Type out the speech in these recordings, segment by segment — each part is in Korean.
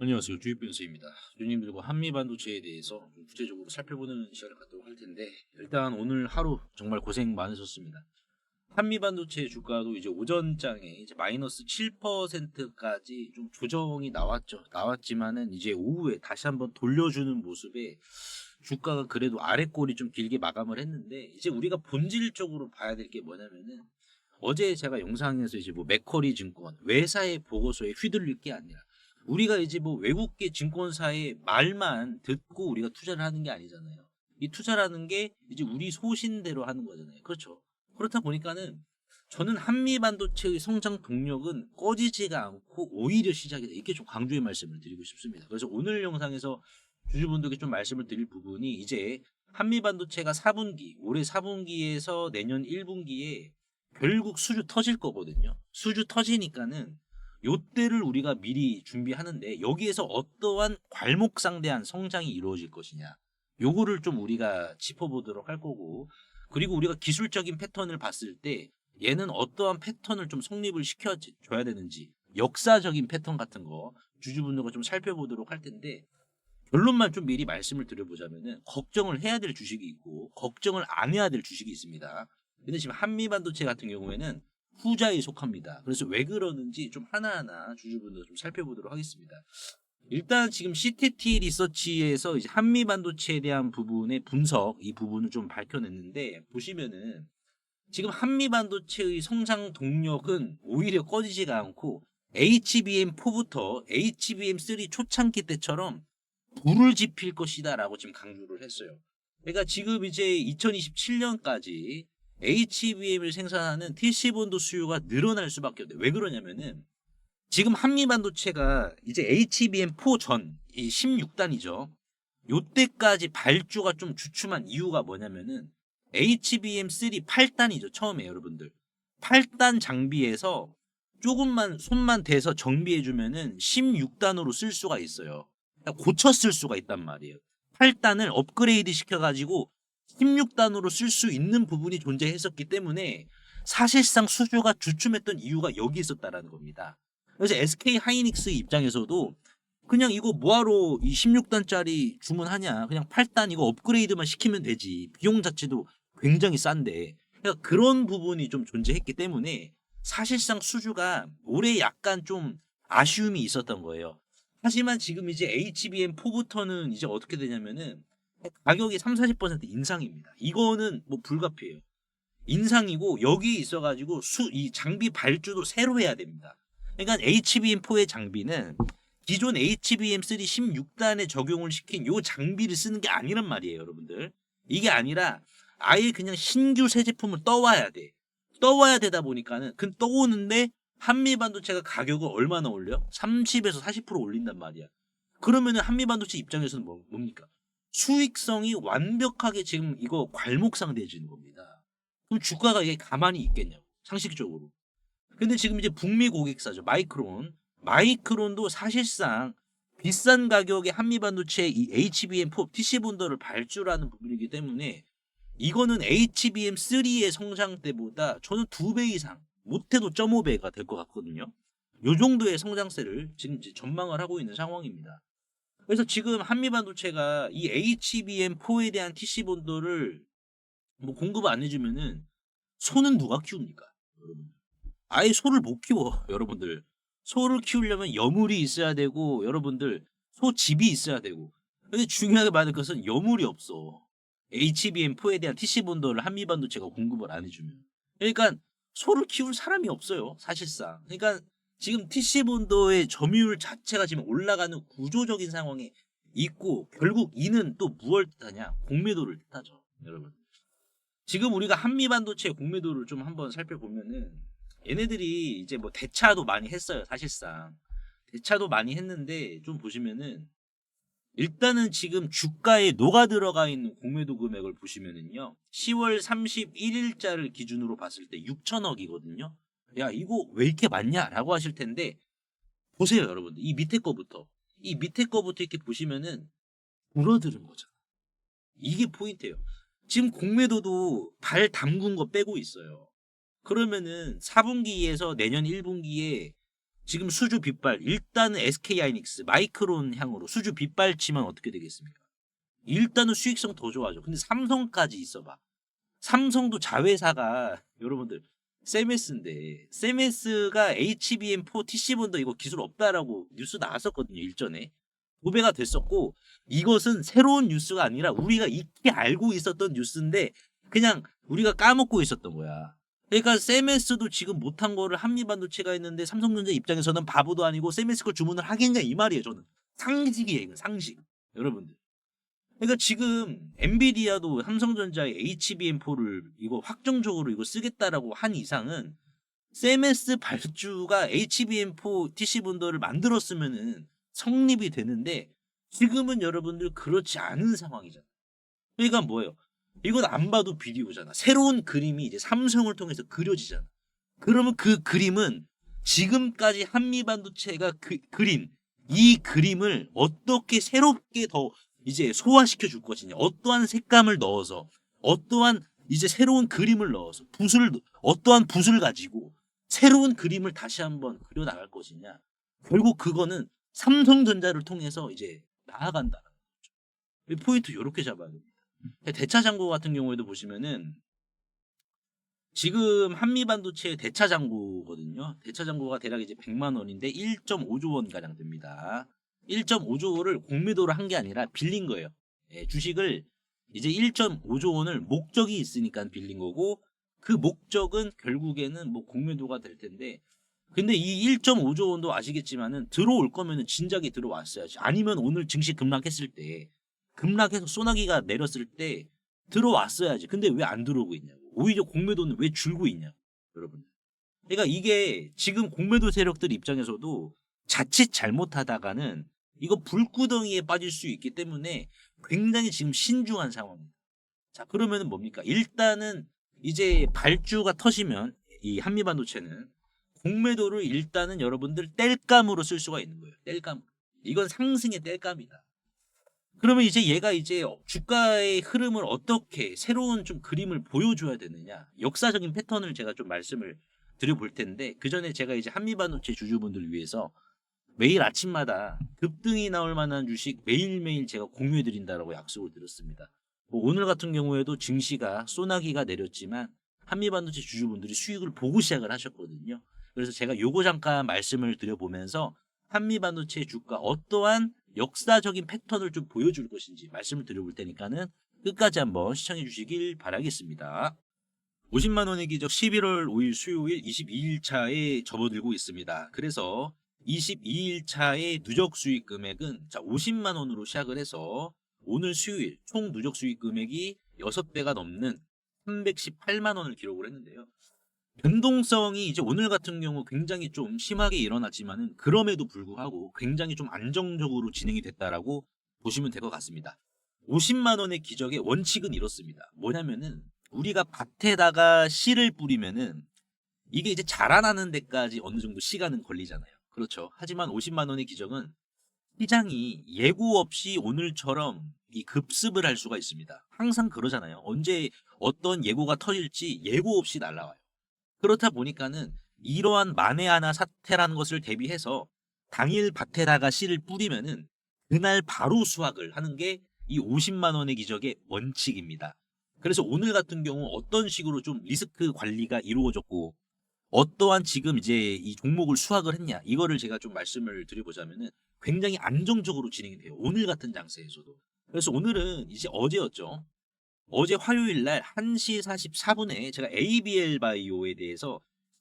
안녕하세요. 주입변수입니다. 주님들과 한미반도체에 대해서 좀 구체적으로 살펴보는 시간을 갖도록 할 텐데, 일단 오늘 하루 정말 고생 많으셨습니다. 한미반도체 주가도 이제 오전장에 이제 마이너스 7%까지 좀 조정이 나왔죠. 나왔지만은 이제 오후에 다시 한번 돌려주는 모습에 주가가 그래도 아랫골이 좀 길게 마감을 했는데, 이제 우리가 본질적으로 봐야 될 게 뭐냐면은, 어제 제가 영상에서 이제 뭐 맥커리 증권 외사의 보고서에 휘둘릴 게 아니라, 우리가 이제 뭐 외국계 증권사의 말만 듣고 우리가 투자를 하는 게 아니잖아요. 이 투자라는 게 이제 우리 소신대로 하는 거잖아요. 그렇죠. 그렇다 보니까는 저는 한미 반도체의 성장 동력은 꺼지지가 않고 오히려 시작이다. 이렇게 좀 강조의 말씀을 드리고 싶습니다. 그래서 오늘 영상에서 주주분들께 좀 말씀을 드릴 부분이, 이제 한미 반도체가 4분기, 올해 4분기에서 내년 1분기에 결국 수주 터질 거거든요. 수주 터지니까는 요때를 우리가 미리 준비하는데, 여기에서 어떠한 괄목상대한 성장이 이루어질 것이냐, 요거를 좀 우리가 짚어보도록 할 거고, 그리고 우리가 기술적인 패턴을 봤을 때 얘는 어떠한 패턴을 좀 성립을 시켜줘야 되는지, 역사적인 패턴 같은 거 주주분들과 좀 살펴보도록 할 텐데, 결론만 좀 미리 말씀을 드려보자면은, 걱정을 해야 될 주식이 있고 걱정을 안 해야 될 주식이 있습니다. 근데 지금 한미반도체 같은 경우에는 후자에 속합니다. 그래서 왜 그러는지 좀 하나하나 주주분들 좀 살펴보도록 하겠습니다. 일단 지금 CTT 리서치에서 이제 한미반도체에 대한 부분의 분석, 이 부분을 좀 밝혀냈는데, 보시면은 지금 한미반도체의 성장 동력은 오히려 꺼지지가 않고 HBM4부터 HBM3 초창기 때처럼 불을 지필 것이다라고 지금 강조를 했어요. 그러니까 지금 이제 2027년까지 HBM을 생산하는 TC본도 수요가 늘어날 수밖에 없대요. 왜 그러냐면은 지금 한미반도체가 이제 HBM4 전, 이 16단이죠. 요때까지 발주가 좀 주춤한 이유가 뭐냐면은 HBM3 8단이죠. 처음에 여러분들. 8단 장비에서 조금만 손만 대서 정비해주면은 16단으로 쓸 수가 있어요. 그러니까 고쳐 쓸 수가 있단 말이에요. 8단을 업그레이드 시켜가지고 16단으로 쓸 수 있는 부분이 존재했었기 때문에 사실상 수주가 주춤했던 이유가 여기 있었다라는 겁니다. 그래서 SK 하이닉스 입장에서도 그냥 이거 뭐하러 이 16단짜리 주문하냐, 그냥 8단 이거 업그레이드만 시키면 되지, 비용 자체도 굉장히 싼데, 그러니까 그런 부분이 좀 존재했기 때문에 사실상 수주가 올해 약간 좀 아쉬움이 있었던 거예요. 하지만 지금 이제 HBM4부터는 이제 어떻게 되냐면은 가격이 3, 40% 인상입니다. 이거는 뭐 불가피해요. 인상이고 여기에 있어가지고 이 장비 발주도 새로 해야 됩니다. 그러니까 HBM4의 장비는 기존 HBM3 16단에 적용을 시킨 요 장비를 쓰는 게 아니란 말이에요, 여러분들. 이게 아니라 아예 그냥 신규 새 제품을 떠와야 돼. 떠와야 되다 보니까는 그 떠오는데 한미반도체가 가격을 얼마나 올려? 30에서 40% 올린단 말이야. 그러면은 한미반도체 입장에서는 뭡니까? 수익성이 완벽하게 지금 이거 괄목상대해지는 겁니다. 그럼 주가가 이게 가만히 있겠냐고, 상식적으로. 근데 지금 이제 북미 고객사죠. 마이크론도 사실상 비싼 가격의 한미반도체 이 HBM4 TC본더를 발주하는 부분이기 때문에 이거는 HBM3의 성장 때보다 저는 2배 이상, 못해도 0.5배가 될 것 같거든요. 요 정도의 성장세를 지금 이제 전망을 하고 있는 상황입니다. 그래서 지금 한미반도체가 이 HBM4에 대한 TC본더를 뭐 공급을 안 해주면은 소는 누가 키웁니까, 여러분? 아예 소를 못 키워, 여러분들. 소를 키우려면 여물이 있어야 되고, 여러분들, 소 집이 있어야 되고. 근데 중요하게 말할 것은 여물이 없어. HBM4에 대한 TC본더를 한미반도체가 공급을 안 해주면. 그러니까 소를 키울 사람이 없어요, 사실상. 그러니까 지금 TC본더의 점유율 자체가 지금 올라가는 구조적인 상황에 있고, 결국 이는 또 무엇을 뜻하냐? 공매도를 뜻하죠, 여러분. 지금 우리가 한미반도체 공매도를 좀 한번 살펴보면은, 얘네들이 이제 뭐 대차도 많이 했어요, 사실상. 대차도 많이 했는데 좀 보시면은, 일단은 지금 주가에 녹아 들어가 있는 공매도 금액을 보시면은요, 10월 31일자를 기준으로 봤을 때 6천억이거든요. 야, 이거 왜 이렇게 많냐라고 하실 텐데, 보세요, 여러분들. 이 밑에 거부터 이렇게 보시면은 줄어드는 거죠. 이게 포인트예요. 지금 공매도도 발 담근 거 빼고 있어요. 그러면은 4분기에서 내년 1분기에 지금 수주 빗발 일단은 SK하이닉스 마이크론 향으로 수주 빗발 치면 어떻게 되겠습니까? 일단은 수익성 더 좋아져. 근데 삼성까지 있어봐. 삼성도 자회사가 여러분들 세메스인데 세메스가 HBM4 TC본더 이거 기술 없다라고 뉴스 나왔었거든요. 일전에 도배가 됐었고 이것은 새로운 뉴스가 아니라 우리가 익히 알고 있었던 뉴스인데 그냥 우리가 까먹고 있었던 거야. 그러니까 세메스도 지금 못한 거를 한미반도체가 했는데 삼성전자 입장에서는 바보도 아니고 세메스 걸 주문을 하겠냐 이 말이에요. 저는 상식이에요. 이건 상식. 여러분들. 그러니까 지금 엔비디아도 삼성전자의 HBM4를 이거 확정적으로 이거 쓰겠다라고 한 이상은 세메스 발주가 HBM4 TC 본더를 만들었으면은 성립이 되는데 지금은 여러분들 그렇지 않은 상황이잖아. 그러니까 뭐예요? 이건 안 봐도 비디오잖아. 새로운 그림이 이제 삼성을 통해서 그려지잖아. 그러면 그 그림은 지금까지 한미반도체가 그린 이 그림을 어떻게 새롭게 더 이제 소화시켜 줄 것이냐. 어떠한 색감을 넣어서 어떠한 이제 새로운 그림을 넣어서 어떠한 붓을 가지고 새로운 그림을 다시 한번 그려 나갈 것이냐. 결국 그거는 삼성전자를 통해서 이제 나아간다는 거죠. 포인트 이렇게 잡아야 됩니다. 대차장고 같은 경우에도 보시면은 지금 한미반도체의 대차장고거든요. 대차장고가 대략 이제 100만 원인데 1.5조 원 가량 됩니다. 1.5조를 공매도를 한 게 아니라 빌린 거예요. 예, 주식을 이제 1.5조 원을 목적이 있으니까 빌린 거고 그 목적은 결국에는 뭐 공매도가 될 텐데 근데 이 1.5조 원도 아시겠지만은 들어올 거면은 진작에 들어왔어야지. 아니면 오늘 증시 급락했을 때 급락해서 소나기가 내렸을 때 들어왔어야지. 근데 왜 안 들어오고 있냐고. 오히려 공매도는 왜 줄고 있냐고. 여러분. 그러니까 이게 지금 공매도 세력들 입장에서도 자칫 잘못하다가는 이거 불구덩이에 빠질 수 있기 때문에 굉장히 지금 신중한 상황입니다. 자, 그러면은 뭡니까? 일단은 이제 발주가 터지면 이 한미반도체는 공매도를 일단은 여러분들 땔감으로 쓸 수가 있는 거예요. 땔감. 이건 상승의 땔감이다. 그러면 이제 얘가 이제 주가의 흐름을 어떻게 새로운 좀 그림을 보여줘야 되느냐. 역사적인 패턴을 제가 좀 말씀을 드려볼 텐데 그 전에 제가 이제 한미반도체 주주분들을 위해서 매일 아침마다 급등이 나올 만한 주식 매일매일 제가 공유해 드린다라고 약속을 드렸습니다. 뭐 오늘 같은 경우에도 증시가 소나기가 내렸지만 한미반도체 주주분들이 수익을 보고 시작을 하셨거든요. 그래서 제가 요거 잠깐 말씀을 드려보면서 한미반도체 주가 어떠한 역사적인 패턴을 좀 보여줄 것인지 말씀을 드려볼 테니까는 끝까지 한번 시청해 주시길 바라겠습니다. 50만 원의 기적 11월 5일 수요일 22일 차에 접어들고 있습니다. 그래서 22일 차의 누적 수익 금액은 자 50만 원으로 시작을 해서 오늘 수요일 총 누적 수익 금액이 6배가 넘는 318만 원을 기록을 했는데요. 변동성이 이제 오늘 같은 경우 굉장히 좀 심하게 일어났지만은 그럼에도 불구하고 굉장히 좀 안정적으로 진행이 됐다라고 보시면 될 것 같습니다. 50만 원의 기적의 원칙은 이렇습니다. 뭐냐면은 우리가 밭에다가 씨를 뿌리면은 이게 이제 자라나는 데까지 어느 정도 시간은 걸리잖아요. 그렇죠. 하지만 50만 원의 기적은 시장이 예고 없이 오늘처럼 이 급습을 할 수가 있습니다. 항상 그러잖아요. 언제 어떤 예고가 터질지 예고 없이 날라와요. 그렇다 보니까는 이러한 만에 하나 사태라는 것을 대비해서 당일 밭에다가 씨를 뿌리면은 그날 바로 수확을 하는 게 이 50만 원의 기적의 원칙입니다. 그래서 오늘 같은 경우 어떤 식으로 좀 리스크 관리가 이루어졌고 어떠한 지금 이제 이 종목을 수확을 했냐 이거를 제가 좀 말씀을 드려보자면은 굉장히 안정적으로 진행이 돼요. 오늘 같은 장세에서도. 그래서 오늘은 이제 어제였죠. 어제 화요일 날 1시 44분에 제가 ABL 바이오에 대해서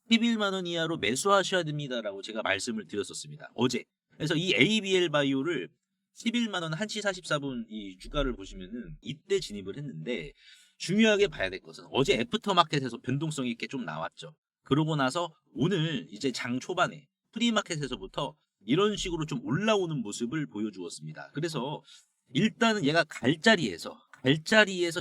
11만 원 이하로 매수하셔야 됩니다라고 제가 말씀을 드렸었습니다. 어제. 그래서 이 ABL 바이오를 11만 원 1시 44분 이 주가를 보시면은 이때 진입을 했는데 중요하게 봐야 될 것은 어제 애프터마켓에서 변동성이 있게 좀 나왔죠. 그러고 나서 오늘 이제 장 초반에 프리마켓에서부터 이런 식으로 좀 올라오는 모습을 보여주었습니다. 그래서 일단은 얘가 갈자리에서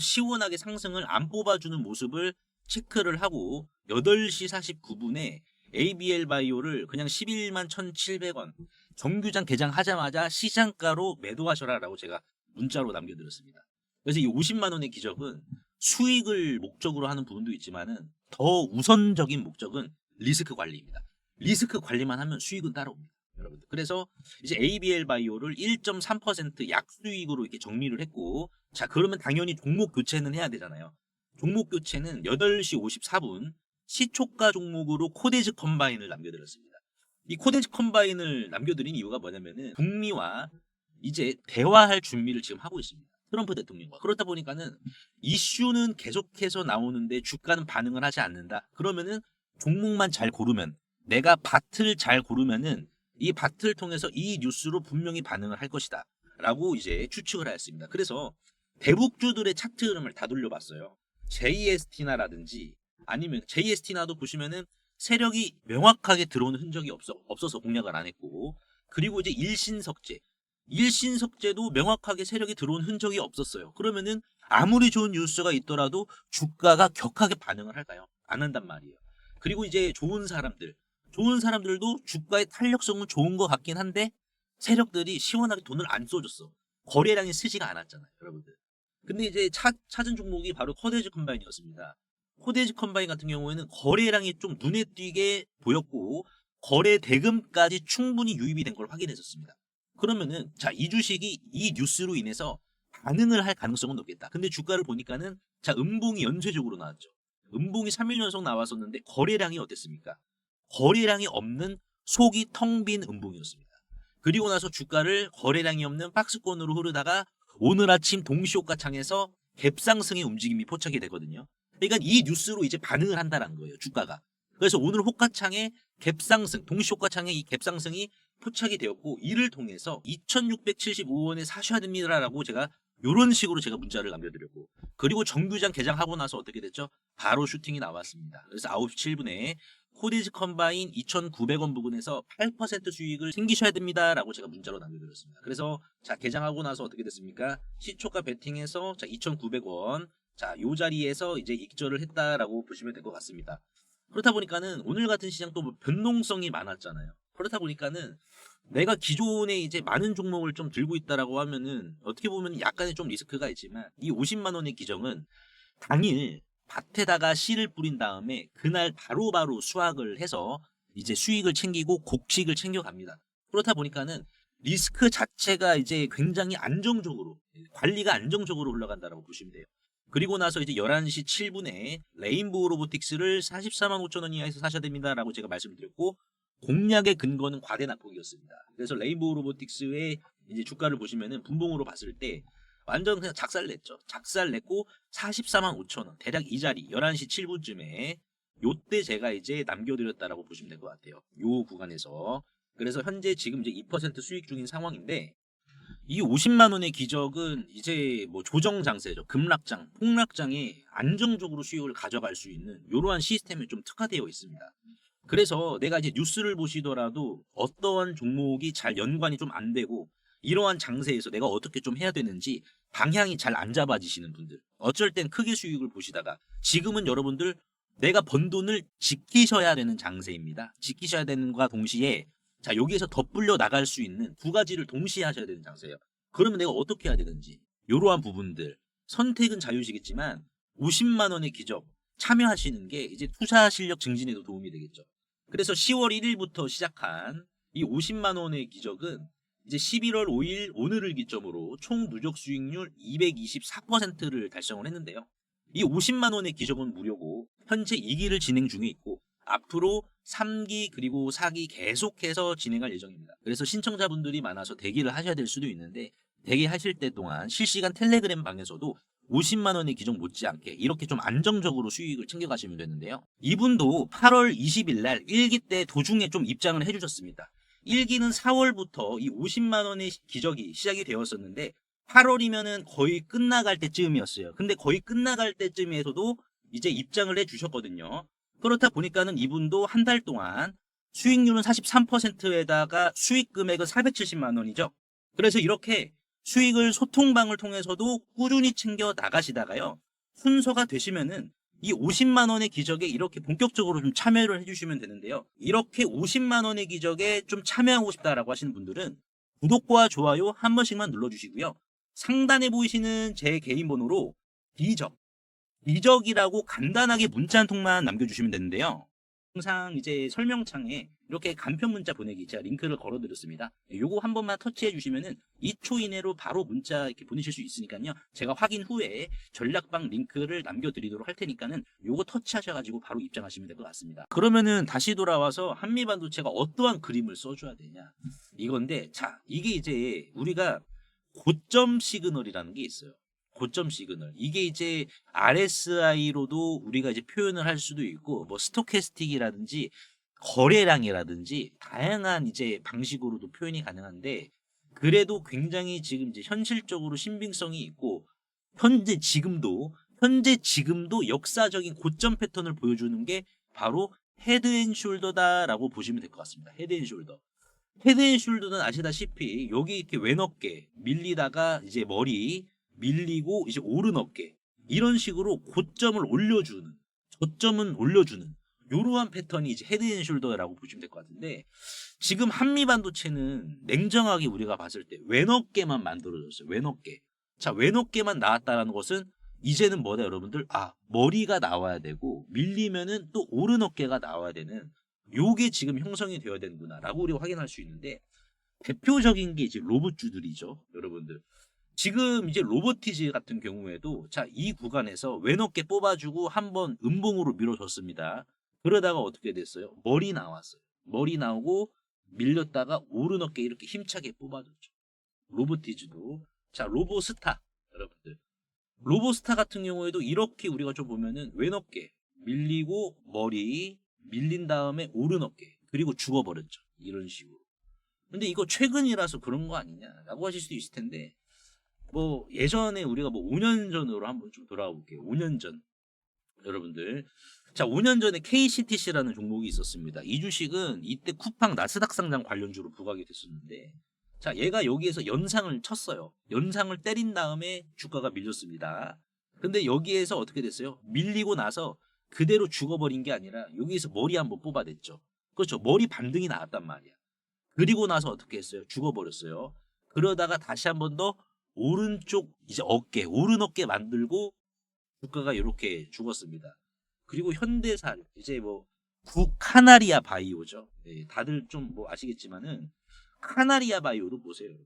시원하게 상승을 안 뽑아주는 모습을 체크를 하고 8시 49분에 ABL 바이오를 그냥 11만 1,700원 정규장 개장하자마자 시장가로 매도하셔라라고 제가 문자로 남겨드렸습니다. 그래서 이 50만 원의 기적은 수익을 목적으로 하는 부분도 있지만은 더 우선적인 목적은 리스크 관리입니다. 리스크 관리만 하면 수익은 따라옵니다. 여러분들. 그래서 이제 ABL 바이오를 1.3% 약수익으로 이렇게 정리를 했고, 자, 그러면 당연히 종목 교체는 해야 되잖아요. 종목 교체는 8시 54분 시초가 종목으로 코데즈 컴바인을 남겨드렸습니다. 이 코데즈 컴바인을 남겨드린 이유가 뭐냐면은 북미와 이제 대화할 준비를 지금 하고 있습니다. 트럼프 대통령과. 그렇다 보니까는 이슈는 계속해서 나오는데 주가는 반응을 하지 않는다. 그러면은 종목만 잘 고르면, 내가 밭을 잘 고르면은 이 밭을 통해서 이 뉴스로 분명히 반응을 할 것이다 라고 이제 추측을 하였습니다. 그래서 대북주들의 차트 흐름을 다 돌려봤어요. JST나라든지 아니면 JST나도 보시면은 세력이 명확하게 들어오는 흔적이 없어서 공략을 안 했고, 그리고 이제 일신석재도 명확하게 세력이 들어온 흔적이 없었어요. 그러면은 아무리 좋은 뉴스가 있더라도 주가가 격하게 반응을 할까요? 안 한단 말이에요. 그리고 이제 좋은 사람들도 주가의 탄력성은 좋은 것 같긴 한데 세력들이 시원하게 돈을 안 쏘줬어. 거래량이 쓰지가 않았잖아요, 여러분들. 근데 이제 찾은 종목이 바로 코데즈 컴바인이었습니다. 코데즈 컴바인 같은 경우에는 거래량이 좀 눈에 띄게 보였고 거래 대금까지 충분히 유입이 된 걸 확인했었습니다. 그러면은 자, 이 주식이 이 뉴스로 인해서 반응을 할 가능성은 높겠다. 근데 주가를 보니까는 자, 음봉이 연쇄적으로 나왔죠. 음봉이 3일 연속 나왔었는데 거래량이 어땠습니까? 거래량이 없는 속이 텅 빈 음봉이었습니다. 그리고 나서 주가를 거래량이 없는 박스권으로 흐르다가 오늘 아침 동시호가창에서 갭상승의 움직임이 포착이 되거든요. 그러니까 이 뉴스로 이제 반응을 한다는 거예요, 주가가. 그래서 오늘 호가창에 갭상승, 동시호가창에 이 갭상승이 포착이 되었고, 이를 통해서 2,675원에 사셔야 됩니다라고 제가 이런 식으로 제가 문자를 남겨드렸고, 그리고 정규장 개장하고 나서 어떻게 됐죠? 바로 슈팅이 나왔습니다. 그래서 9시 7분에 코디즈 컴바인 2,900원 부근에서 8% 수익을 챙기셔야 됩니다라고 제가 문자로 남겨드렸습니다. 그래서 자, 개장하고 나서 어떻게 됐습니까? 시초가 베팅해서 자, 2,900원, 자, 요 자리에서 이제 익절을 했다라고 보시면 될 것 같습니다. 그렇다 보니까는 오늘 같은 시장 또 변동성이 많았잖아요. 그렇다 보니까는 내가 기존에 이제 많은 종목을 좀 들고 있다라고 하면은 어떻게 보면 약간의 좀 리스크가 있지만, 이 50만 원의 기정은 당일 밭에다가 씨를 뿌린 다음에 그날 바로바로 수확을 해서 이제 수익을 챙기고 곡식을 챙겨갑니다. 그렇다 보니까는 리스크 자체가 이제 굉장히 안정적으로, 관리가 안정적으로 흘러간다라고 보시면 돼요. 그리고 나서 이제 11시 7분에 레인보우 로보틱스를 44만 5천 원 이하에서 사셔야 됩니다라고 제가 말씀드렸고, 공략의 근거는 과대 낙폭이었습니다. 그래서 레인보우 로보틱스의 이제 주가를 보시면은 분봉으로 봤을 때 완전 그냥 작살냈죠. 작살냈고 44만 5천 원, 대략 이 자리 11시 7분쯤에 요때 제가 이제 남겨드렸다라고 보시면 될 것 같아요. 요 구간에서. 그래서 현재 지금 이제 2% 수익 중인 상황인데, 이 50만 원의 기적은 이제 뭐 조정 장세죠. 급락장, 폭락장에 안정적으로 수익을 가져갈 수 있는 이러한 시스템에 좀 특화되어 있습니다. 그래서 내가 이제 뉴스를 보시더라도 어떠한 종목이 잘 연관이 좀 안 되고 이러한 장세에서 내가 어떻게 좀 해야 되는지 방향이 잘 안 잡아지시는 분들, 어쩔 땐 크게 수익을 보시다가 지금은 여러분들 내가 번 돈을 지키셔야 되는 장세입니다. 지키셔야 되는 것과 동시에 자, 여기에서 덧불려 나갈 수 있는 두 가지를 동시에 하셔야 되는 장세예요. 그러면 내가 어떻게 해야 되는지 이러한 부분들, 선택은 자유시겠지만 50만 원의 기적 참여하시는 게 이제 투자 실력 증진에도 도움이 되겠죠. 그래서 10월 1일부터 시작한 이 50만 원의 기적은 이제 11월 5일 오늘을 기점으로 총 누적 수익률 224%를 달성을 했는데요. 이 50만 원의 기적은 무료고 현재 2기를 진행 중에 있고 앞으로 3기 그리고 4기 계속해서 진행할 예정입니다. 그래서 신청자분들이 많아서 대기를 하셔야 될 수도 있는데, 대기하실 때 동안 실시간 텔레그램 방에서도 50만 원의 기적 못지않게 이렇게 좀 안정적으로 수익을 챙겨가시면 되는데요. 이분도 8월 20일 날 1기 때 도중에 좀 입장을 해주셨습니다. 1기는 4월부터 이 50만 원의 기적이 시작이 되었었는데 8월이면은 거의 끝나갈 때쯤이었어요. 근데 거의 끝나갈 때쯤에서도 이제 입장을 해주셨거든요. 그렇다 보니까는 이분도 한 달 동안 수익률은 43%에다가 수익 금액은 470만 원이죠. 그래서 이렇게 수익을 소통방을 통해서도 꾸준히 챙겨 나가시다가요, 순서가 되시면은 이 50만 원의 기적에 이렇게 본격적으로 좀 참여를 해주시면 되는데요. 이렇게 50만 원의 기적에 좀 참여하고 싶다라고 하시는 분들은 구독과 좋아요 한 번씩만 눌러주시고요. 상단에 보이시는 제 개인 번호로 기적이라고 간단하게 문자 한 통만 남겨주시면 되는데요. 항상 이제 설명창에 이렇게 간편 문자 보내기 제가 링크를 걸어드렸습니다. 요거 한 번만 터치해 주시면은 2초 이내로 바로 문자 이렇게 보내실 수 있으니까요. 제가 확인 후에 전략방 링크를 남겨드리도록 할 테니까는 요거 터치하셔가지고 바로 입장하시면 될 것 같습니다. 그러면은 다시 돌아와서 한미반도체가 어떠한 그림을 써줘야 되냐 이건데, 자 이게 이제 우리가 고점 시그널이라는 게 있어요. 고점 시그널. 이게 이제 RSI로도 우리가 이제 표현을 할 수도 있고, 뭐 스토캐스틱이라든지 거래량이라든지 다양한 이제 방식으로도 표현이 가능한데, 그래도 굉장히 지금 이제 현실적으로 신빙성이 있고, 현재 지금도 역사적인 고점 패턴을 보여주는 게 바로 헤드앤숄더다라고 보시면 될 것 같습니다. 헤드앤숄더. 헤드앤숄더는 아시다시피 여기 이렇게 왼 어깨 밀리다가 이제 머리 밀리고 이제 오른 어깨, 이런 식으로 고점을 올려주는, 저점은 올려주는 이러한 패턴이 이제 헤드앤숄더라고 보시면 될 것 같은데, 지금 한미반도체는 냉정하게 우리가 봤을 때 왼 어깨만 만들어졌어요. 왼 어깨. 자, 왼 어깨만 나왔다라는 것은 이제는 뭐다 여러분들? 아, 머리가 나와야 되고 밀리면은 또 오른 어깨가 나와야 되는, 요게 지금 형성이 되어야 되는구나라고 우리가 확인할 수 있는데, 대표적인 게 이제 로봇주들이죠, 여러분들. 지금 이제 로보티즈 같은 경우에도 자, 이 구간에서 왼 어깨 뽑아주고 한번 음봉으로 밀어줬습니다. 그러다가 어떻게 됐어요? 머리 나왔어요. 머리 나오고 밀렸다가 오른 어깨 이렇게 힘차게 뽑아줬죠. 로보티즈도. 자, 로보스타 여러분들. 로보스타 같은 경우에도 이렇게 우리가 좀 보면은 왼 어깨 밀리고 머리 밀린 다음에 오른 어깨, 그리고 죽어버렸죠. 이런 식으로. 근데 이거 최근이라서 그런 거 아니냐라고 하실 수도 있을 텐데, 뭐 예전에 우리가 뭐 5년 전으로 한번 좀 돌아와 볼게요. 5년 전 여러분들. 자, 5년 전에 KCTC라는 종목이 있었습니다. 이 주식은 이때 쿠팡 나스닥 상장 관련주로 부각이 됐었는데, 자, 얘가 여기에서 연상을 쳤어요. 연상을 때린 다음에 주가가 밀렸습니다. 근데 여기에서 어떻게 됐어요? 밀리고 나서 그대로 죽어버린 게 아니라 여기에서 머리 한번 뽑아냈죠. 그렇죠. 머리 반등이 나왔단 말이야. 그리고 나서 어떻게 했어요? 죽어버렸어요. 그러다가 다시 한 번 더 오른쪽 이제 어깨, 오른 어깨 만들고 주가가 이렇게 죽었습니다. 그리고 현대산 이제 뭐 카나리아 바이오죠. 네, 다들 좀 뭐 아시겠지만은 카나리아 바이오도 보세요.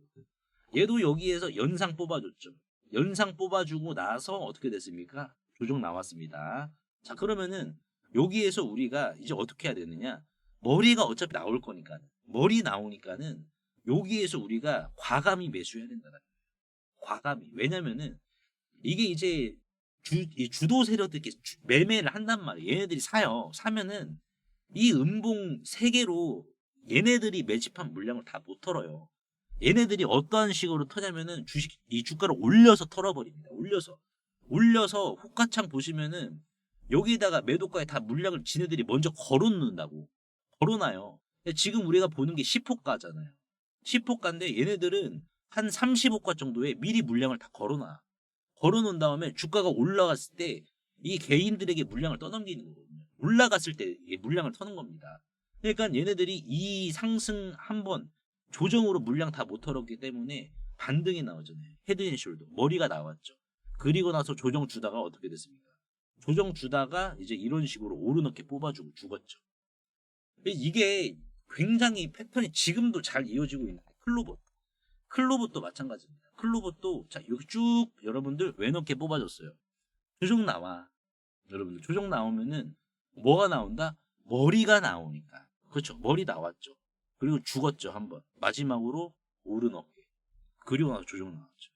얘도 여기에서 연상 뽑아줬죠. 연상 뽑아주고 나서 어떻게 됐습니까? 조정 나왔습니다. 자, 그러면은 여기에서 우리가 이제 어떻게 해야 되느냐? 머리가 어차피 나올 거니까, 머리 나오니까는 여기에서 우리가 과감히 매수해야 된다. 과감히. 왜냐면은 이게 이제 이 주도 세력들이 매매를 한단 말이에요. 얘네들이 사요. 사면은 이 음봉 3개로 얘네들이 매집한 물량을 다 못 털어요. 얘네들이 어떠한 식으로 터냐면은 이 주가를 올려서 털어버립니다. 올려서 호가창 보시면은 여기다가 매도가에 다 물량을 지네들이 먼저 걸어놓는다고. 걸어놔요. 지금 우리가 보는 게 10호가잖아요. 10호가인데 얘네들은 한 30호가 정도에 미리 물량을 다 걸어놔. 걸어놓은 다음에 주가가 올라갔을 때 이 개인들에게 물량을 떠넘기는 거거든요. 올라갔을 때 물량을 터는 겁니다. 그러니까 얘네들이 이 상승 한번 조정으로 물량 다 못 털었기 때문에 반등이 나오잖아요. 헤드앤숄더 머리가 나왔죠. 그리고 나서 조정 주다가 어떻게 됐습니까? 조정 주다가 이제 이런 식으로 오르넉게 뽑아주고 죽었죠. 이게 굉장히 패턴이 지금도 잘 이어지고 있는데, 클로봇도 마찬가지입니다. 클로봇도 자, 여기 쭉 여러분들 왼어깨 뽑아줬어요. 조정 나와. 여러분들 조정 나오면은 뭐가 나온다? 머리가 나오니까. 그렇죠. 머리 나왔죠. 그리고 죽었죠. 한번. 마지막으로 오른 어깨. 그리고 나서 조정 나왔죠.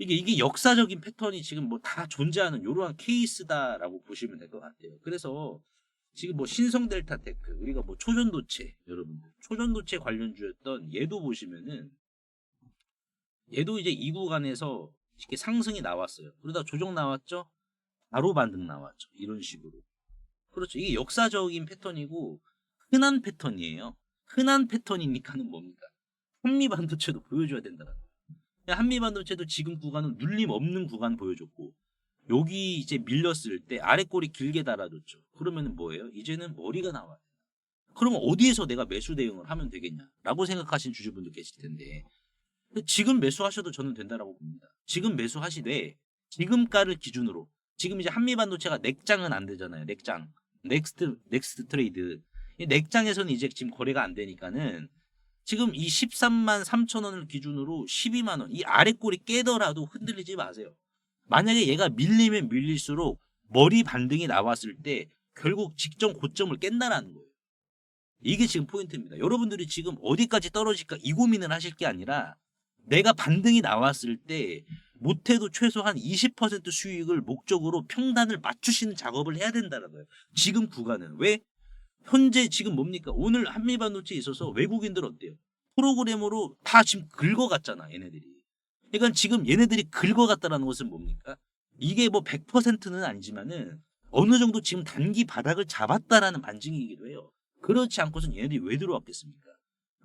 이게 역사적인 패턴이 지금 뭐 다 존재하는 이러한 케이스다라고 보시면 될 것 같아요. 그래서 지금 뭐 신성델타테크, 우리가 뭐 초전도체, 여러분들 초전도체 관련주였던 얘도 보시면은 얘도 이제 이 구간에서 이렇게 상승이 나왔어요. 그러다 조정 나왔죠. 바로 반등 나왔죠. 이런 식으로. 그렇죠. 이게 역사적인 패턴이고 흔한 패턴이에요. 흔한 패턴이니까는 뭡니까? 한미반도체도 보여줘야 된다는 거예요. 한미반도체도 지금 구간은 눌림 없는 구간 보여줬고, 여기 이제 밀렸을 때 아래 꼬리 길게 달아줬죠. 그러면 뭐예요? 이제는 머리가 나와요. 그러면 어디에서 내가 매수 대응을 하면 되겠냐라고 생각하신 주주분들 계실 텐데, 지금 매수하셔도 저는 된다라고 봅니다. 지금 매수하시되 지금가를 기준으로, 지금 이제 한미반도체가 넥장은 안 되잖아요. 넥스트 트레이드 이 넥장에서는 이제 지금 거래가 안 되니까는 지금 이 13만 3천 원을 기준으로 12만 원, 이 아래 꼬리 깨더라도 흔들리지 마세요. 만약에 얘가 밀리면 밀릴수록 머리 반등이 나왔을 때 결국 직전 고점을 깬다라는 거예요. 이게 지금 포인트입니다. 여러분들이 지금 어디까지 떨어질까 이 고민을 하실 게 아니라 내가 반등이 나왔을 때 못해도 최소한 20% 수익을 목적으로 평단을 맞추시는 작업을 해야 된다는 거예요. 지금 구간은. 왜? 현재 지금 뭡니까? 오늘 한미반도체에 있어서 외국인들 어때요? 프로그램으로 다 지금 긁어갔잖아, 얘네들이. 그러니까 지금 얘네들이 긁어갔다는 것은 뭡니까? 이게 뭐 100%는 아니지만은 어느 정도 지금 단기 바닥을 잡았다라는 반증이기도 해요. 그렇지 않고선 얘네들이 왜 들어왔겠습니까?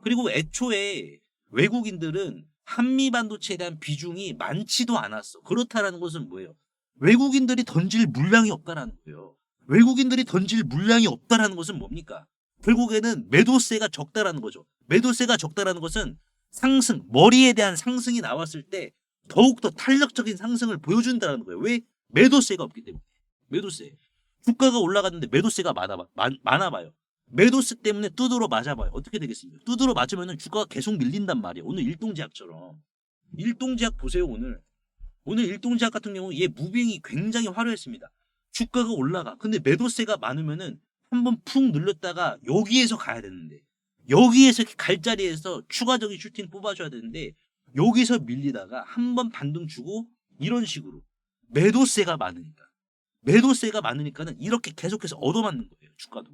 그리고 애초에 외국인들은 한미반도체에 대한 비중이 많지도 않았어. 그렇다라는 것은 뭐예요? 외국인들이 던질 물량이 없다라는 거예요. 외국인들이 던질 물량이 없다라는 것은 뭡니까? 결국에는 매도세가 적다라는 거죠. 매도세가 적다라는 것은 상승, 머리에 대한 상승이 나왔을 때 더욱더 탄력적인 상승을 보여준다는 거예요. 왜? 매도세가 없기 때문에. 매도세. 주가가 올라갔는데 매도세가 많아봐요. 매도세 때문에 두드러 맞아봐요. 어떻게 되겠습니까? 두드러 맞으면 주가가 계속 밀린단 말이에요. 오늘 일동제약처럼. 일동제약 보세요, 오늘. 오늘 일동제약 같은 경우 얘 무빙이 굉장히 화려했습니다. 주가가 올라가. 근데 매도세가 많으면은 한번 푹 눌렀다가 여기에서 가야 되는데 여기에서 갈 자리에서 추가적인 슈팅 뽑아줘야 되는데 여기서 밀리다가 한번 반등 주고 이런 식으로 매도세가 많으니까는 이렇게 계속해서 얻어맞는 거예요. 주가도.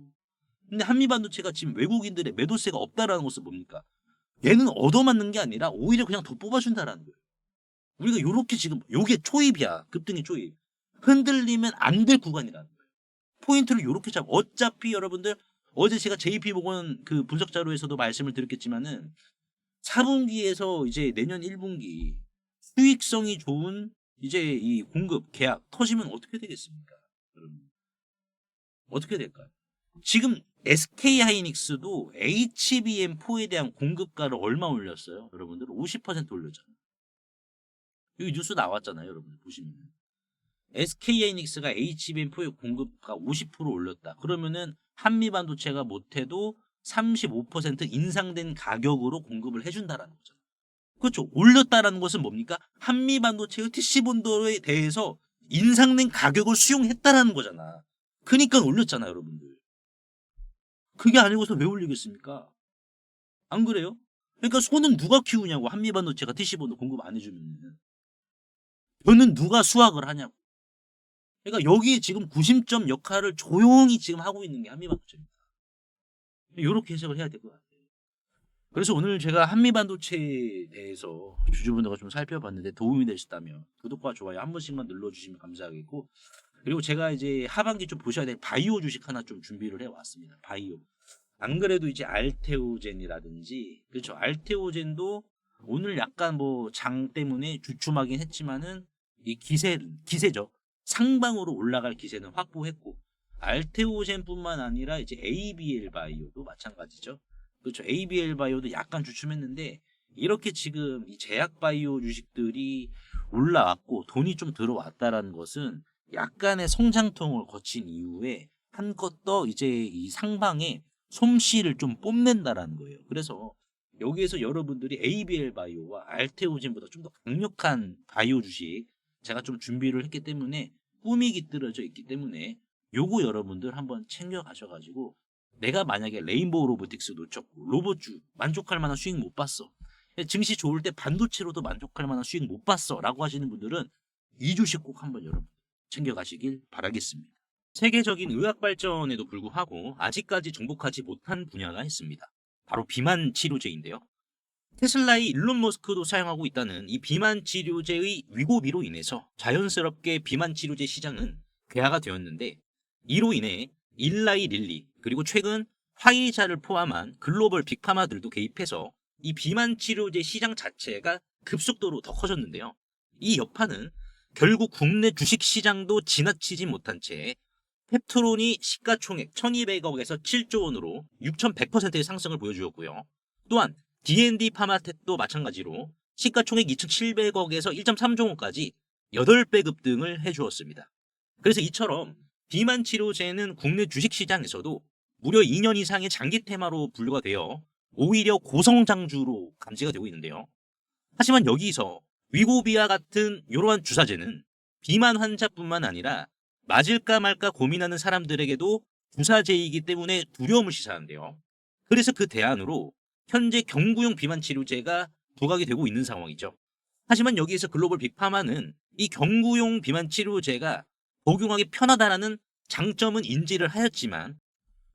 근데 한미반도체가 지금 외국인들의 매도세가 없다라는 것은 뭡니까? 얘는 얻어맞는 게 아니라 오히려 그냥 더 뽑아준다라는 거예요. 우리가 요렇게 지금 요게 초입이야. 급등의 초입. 흔들리면 안 될 구간이라는 거예요. 포인트를 요렇게 잡아. 어차피 여러분들 어제 제가 JP보건 그 분석 자료에서도 말씀을 드렸겠지만은 4분기에서 이제 내년 1분기 수익성이 좋은 이제 이 공급 계약 터지면 어떻게 되겠습니까? 여러분. 어떻게 될까요? 지금 SK하이닉스도 HBM4에 대한 공급가를 얼마 올렸어요? 여러분들 50% 올렸잖아요. 여기 뉴스 나왔잖아요. 여러분 보시면 SK하이닉스가 HBM4의 공급가 50% 올렸다. 그러면은 한미반도체가 못해도 35% 인상된 가격으로 공급을 해준다라는 거죠. 그렇죠. 올렸다라는 것은 뭡니까? 한미반도체의 TC본도에 대해서 인상된 가격을 수용했다라는 거잖아. 그러니까 올렸잖아, 여러분들. 그게 아니고서 왜 올리겠습니까? 안 그래요? 그러니까 소는 누가 키우냐고. 한미반도체가 TC본도 공급 안 해주면. 저는 누가 수확을 하냐고. 그러니까 여기 지금 구심점 역할을 조용히 지금 하고 있는 게 한미반도체입니다. 이렇게 해석을 해야 될 것 같아요. 그래서 오늘 제가 한미반도체에 대해서 주주분들과 좀 살펴봤는데 도움이 되셨다면 구독과 좋아요 한 번씩만 눌러주시면 감사하겠고, 그리고 제가 이제 하반기 좀 보셔야 될 바이오 주식 하나 좀 준비를 해왔습니다. 바이오. 안 그래도 이제 알테오젠이라든지, 그렇죠. 알테오젠도 오늘 약간 뭐 장 때문에 주춤하긴 했지만은 이 기세죠. 상방으로 올라갈 기세는 확보했고, 알테오젠뿐만 아니라 이제 ABL 바이오도 마찬가지죠. 그렇죠. ABL 바이오도 약간 주춤했는데 이렇게 지금 이 제약 바이오 주식들이 올라왔고 돈이 좀 들어왔다라는 것은 약간의 성장통을 거친 이후에 한껏 더 이제 이 상방에 솜씨를 좀 뽐낸다라는 거예요. 그래서 여기에서 여러분들이 ABL 바이오와 알테오젠보다 좀 더 강력한 바이오 주식 제가 좀 준비를 했기 때문에 꿈이 깃들어져 있기 때문에 요거 여러분들 한번 챙겨 가셔가지고, 내가 만약에 레인보우 로보틱스 놓쳤고 로봇주 만족할 만한 수익 못 봤어, 증시 좋을 때 반도체로도 만족할 만한 수익 못 봤어 라고 하시는 분들은 이 주식 꼭 한번 여러분 챙겨 가시길 바라겠습니다. 세계적인 의학 발전에도 불구하고 아직까지 정복하지 못한 분야가 있습니다. 바로 비만 치료제인데요. 테슬라의 일론 머스크도 사용하고 있다는 이 비만 치료제의 위고비로 인해서 자연스럽게 비만 치료제 시장은 괴화가 되었는데, 이로 인해 일라이 릴리 그리고 최근 화이자를 포함한 글로벌 빅파마들도 개입해서 이 비만 치료제 시장 자체가 급속도로 더 커졌는데요. 이 여파는 결국 국내 주식 시장도 지나치지 못한 채 펩트론이 시가총액 1200억에서 7조 원으로 6100%의 상승을 보여주었고요. 또한 D&D 파마텍도 마찬가지로 시가총액 2700억에서 1.3조 원까지 8배 급등을 해주었습니다. 그래서 이처럼 비만 치료제는 국내 주식시장에서도 무려 2년 이상의 장기 테마로 분류가 되어 오히려 고성장주로 감지가 되고 있는데요. 하지만 여기서 위고비와 같은 이러한 주사제는 비만 환자뿐만 아니라 맞을까 말까 고민하는 사람들에게도 주사제이기 때문에 두려움을 시사하는데요. 그래서 그 대안으로 현재 경구용 비만 치료제가 부각이 되고 있는 상황이죠. 하지만 여기에서 글로벌 빅파마는 이 경구용 비만 치료제가 복용하기 편하다는 장점은 인지를 하였지만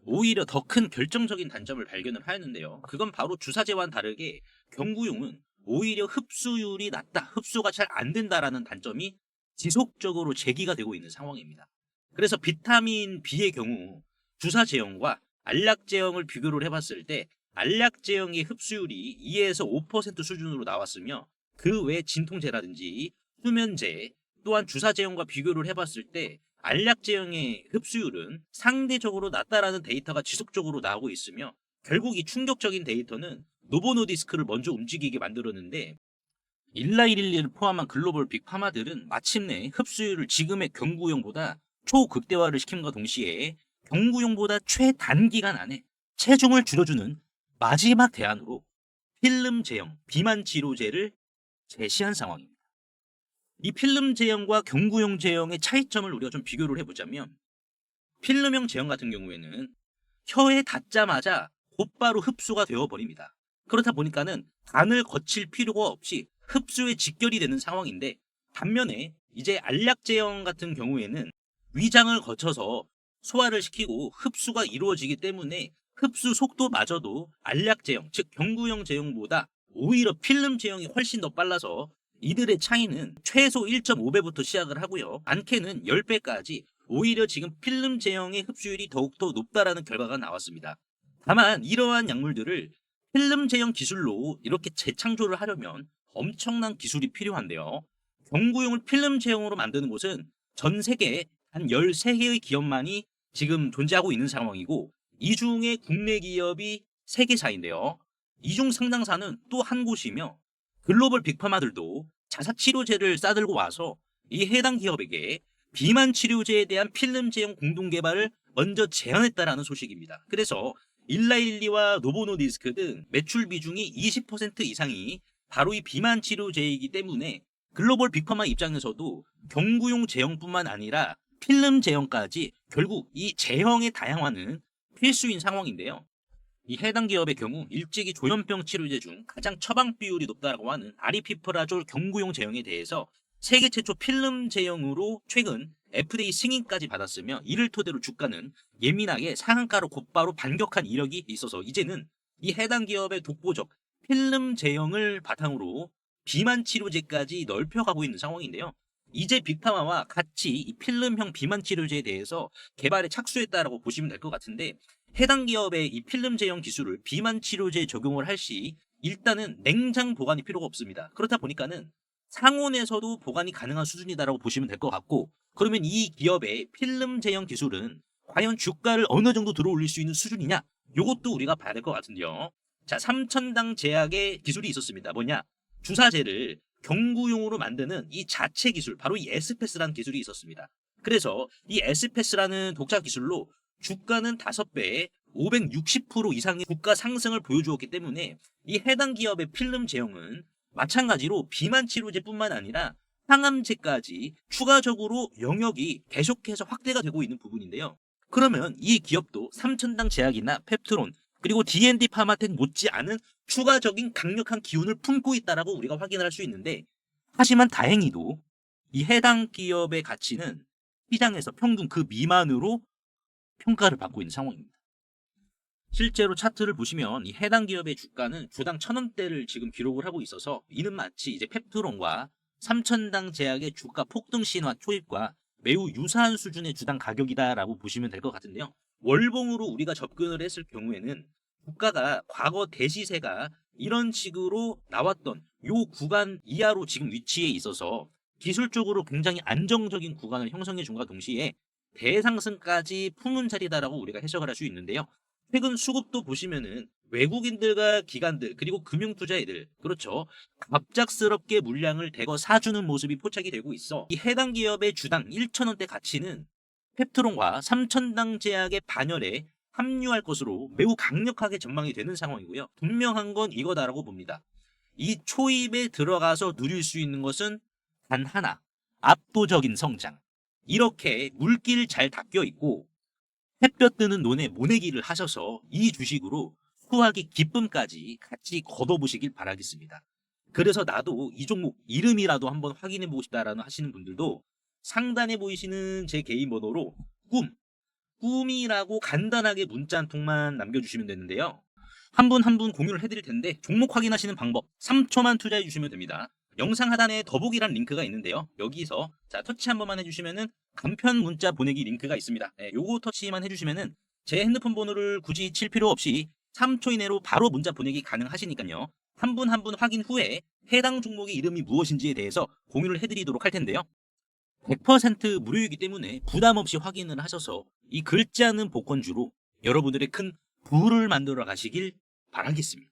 오히려 더 큰 결정적인 단점을 발견을 하였는데요. 그건 바로 주사제와는 다르게 경구용은 오히려 흡수율이 낮다, 흡수가 잘 안 된다라는 단점이 지속적으로 제기가 되고 있는 상황입니다. 그래서 비타민 B의 경우 주사제형과 알약제형을 비교를 해봤을 때 알약제형의 흡수율이 2에서 5% 수준으로 나왔으며 그 외 진통제라든지 수면제 또한 주사제형과 비교를 해봤을 때 알약제형의 흡수율은 상대적으로 낮다라는 데이터가 지속적으로 나오고 있으며 결국 이 충격적인 데이터는 노보노디스크를 먼저 움직이게 만들었는데 일라이릴리를 포함한 글로벌 빅파마들은 마침내 흡수율을 지금의 경구용보다 초극대화를 시킴과 동시에 경구용보다 최단기간 안에 체중을 줄여주는 마지막 대안으로 필름 제형 비만 치료제를 제시한 상황입니다. 이 필름 제형과 경구용 제형의 차이점을 우리가 좀 비교를 해보자면 필름형 제형 같은 경우에는 혀에 닿자마자 곧바로 흡수가 되어버립니다. 그렇다 보니까는 간을 거칠 필요가 없이 흡수에 직결이 되는 상황인데 반면에 이제 알약 제형 같은 경우에는 위장을 거쳐서 소화를 시키고 흡수가 이루어지기 때문에 흡수 속도마저도 알약 제형, 즉 경구용 제형보다 오히려 필름 제형이 훨씬 더 빨라서 이들의 차이는 최소 1.5배부터 시작을 하고요. 많게는 10배까지 오히려 지금 필름 제형의 흡수율이 더욱더 높다라는 결과가 나왔습니다. 다만 이러한 약물들을 필름 제형 기술로 이렇게 재창조를 하려면 엄청난 기술이 필요한데요. 경구용을 필름 제형으로 만드는 곳은 전 세계에 한 13개의 기업만이 지금 존재하고 있는 상황이고 이 중에 국내 기업이 3개사인데요. 이 중 상당사는 또 한 곳이며 글로벌 빅파마들도 자사치료제를 싸들고 와서 이 해당 기업에게 비만 치료제에 대한 필름 제형 공동 개발을 먼저 제안했다라는 소식입니다. 그래서 일라일리와 노보노디스크 등 매출 비중이 20% 이상이 바로 이 비만 치료제이기 때문에 글로벌 빅파마 입장에서도 경구용 제형뿐만 아니라 필름 제형까지 결국 이 제형의 다양화는 필수인 상황인데요. 이 해당 기업의 경우 일찍이 조현병 치료제 중 가장 처방 비율이 높다고 하는 아리피프라졸 경구용 제형에 대해서 세계 최초 필름 제형으로 최근 FDA 승인까지 받았으며 이를 토대로 주가는 예민하게 상한가로 곧바로 반격한 이력이 있어서 이제는 이 해당 기업의 독보적 필름 제형을 바탕으로 비만 치료제까지 넓혀가고 있는 상황인데요. 이제 빅파마와 같이 이 필름형 비만 치료제에 대해서 개발에 착수했다라고 보시면 될 것 같은데 해당 기업의 이 필름 제형 기술을 비만 치료제에 적용을 할 시 일단은 냉장 보관이 필요가 없습니다. 그렇다 보니까는 상온에서도 보관이 가능한 수준이다라고 보시면 될 것 같고 그러면 이 기업의 필름 제형 기술은 과연 주가를 어느 정도 들어올릴 수 있는 수준이냐? 이것도 우리가 봐야 될 것 같은데요. 자, 3,000당 제약의 기술이 있었습니다. 뭐냐? 주사제를 경구용으로 만드는 이 자체 기술, 바로 이 에스페스라는 기술이 있었습니다. 그래서 이 에스페스라는 독자 기술로 주가는 5배, 560% 이상의 주가 상승을 보여주었기 때문에 이 해당 기업의 필름 제형은 마찬가지로 비만 치료제뿐만 아니라 항암제까지 추가적으로 영역이 계속해서 확대가 되고 있는 부분인데요. 그러면 이 기업도 3,000당 제약이나 펩트론 그리고 D&D 파마텍 못지않은 추가적인 강력한 기운을 품고 있다라고 우리가 확인을 할 수 있는데 하지만 다행히도 이 해당 기업의 가치는 시장에서 평균 그 미만으로 평가를 받고 있는 상황입니다. 실제로 차트를 보시면 이 해당 기업의 주가는 주당 1,000원대를 지금 기록을 하고 있어서 이는 마치 이제 펩트론과 3,000당 제약의 주가 폭등 신화 초입과 매우 유사한 수준의 주당 가격이다라고 보시면 될 것 같은데요. 월봉으로 우리가 접근을 했을 경우에는 주가가 과거 대시세가 이런 식으로 나왔던 요 구간 이하로 지금 위치해 있어서 기술적으로 굉장히 안정적인 구간을 형성해 준과 동시에 대상승까지 품은 자리다라고 우리가 해석을 할 수 있는데요. 최근 수급도 보시면은 외국인들과 기관들 그리고 금융투자애들 그렇죠. 갑작스럽게 물량을 대거 사주는 모습이 포착이 되고 있어 이 해당 기업의 주당 1,000원대 가치는 펩트론과 3,000당 제약의 반열에 합류할 것으로 매우 강력하게 전망이 되는 상황이고요. 분명한 건 이거다라고 봅니다. 이 초입에 들어가서 누릴 수 있는 것은 단 하나, 압도적인 성장. 이렇게 물길 잘 닦여 있고 햇볕 드는 논에 모내기를 하셔서 이 주식으로 수확의 기쁨까지 같이 거둬보시길 바라겠습니다. 그래서 나도 이 종목 이름이라도 한번 확인해보고 싶다라는 하시는 분들도 상단에 보이시는 제 개인 번호로 꿈이라고 간단하게 문자 한 통만 남겨주시면 되는데요. 한 분 한 분 공유를 해드릴 텐데 종목 확인하시는 방법 3초만 투자해 주시면 됩니다. 영상 하단에 더보기란 링크가 있는데요. 여기서 자 터치 한 번만 해주시면은 간편 문자 보내기 링크가 있습니다. 네, 요거 터치만 해주시면은 제 핸드폰 번호를 굳이 칠 필요 없이 3초 이내로 바로 문자 보내기 가능하시니까요. 한 분 한 분 확인 후에 해당 종목의 이름이 무엇인지에 대해서 공유를 해드리도록 할 텐데요. 100% 무료이기 때문에 부담 없이 확인을 하셔서 이 긁지 않는 복권주로 여러분들의 큰 부를 만들어 가시길 바라겠습니다.